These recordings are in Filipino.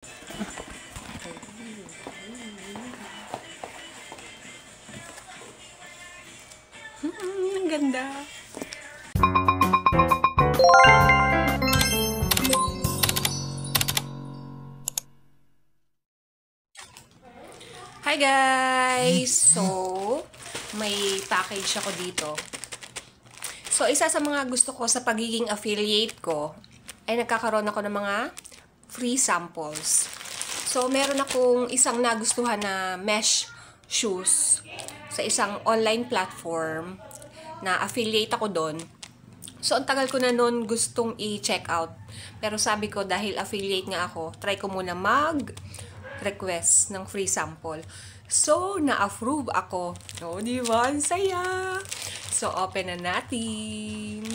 Ang ganda. Hi guys! So, may package ako dito. So, isa sa mga gusto ko sa pagiging affiliate ko ay nagkakaroon ako ng mga free samples. So, meron akong isang nagustuhan na mesh shoes sa isang online platform na affiliate ako doon. So, ang tagal ko na noon gustong i-check out. Pero sabi ko, dahil affiliate nga ako, try ko muna mag-request ng free sample. So, na-approve ako. O, di ba? Ang saya! So, open na natin.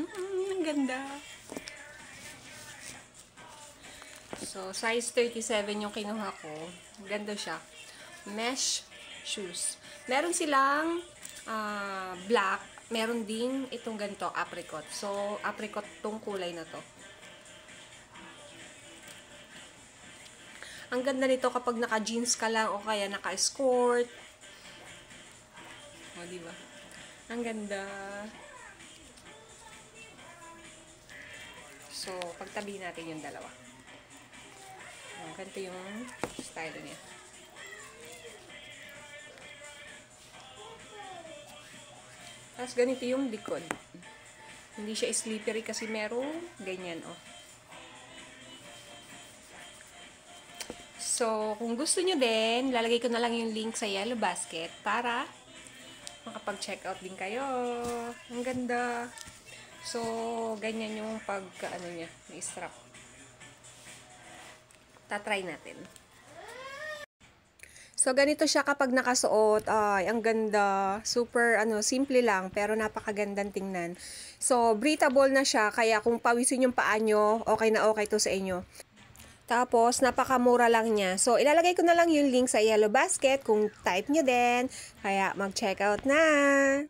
Ang ganda. So, size 37 yung kinuha ko. Ganda siya. Mesh shoes. Meron silang black. Meron din itong ganito, apricot. So, apricot tong kulay na to. Ang ganda nito kapag naka-jeans ka lang o kaya naka-skirt. O, diba? Ang ganda. So, pagtabi natin yung dalawa. Ganito yung style niya. Tapos ganito yung likod. Hindi siya slippery kasi merong ganyan, oh. So, kung gusto nyo din, lalagay ko na lang yung link sa Yellow Basket para makapag-check out din kayo. Ang ganda. So, ganyan yung pagka-ano niya, yung strap. Tatry natin. So, ganito siya kapag nakasuot. Ay, ang ganda. Super, simple lang, pero napakagandang tingnan. So, breathable na siya, kaya kung pawisin yung paa nyo, okay na okay to sa inyo. Tapos, napakamura lang niya. So, ilalagay ko na lang yung link sa Yellow Basket kung type nyo din. Kaya, mag-check out na!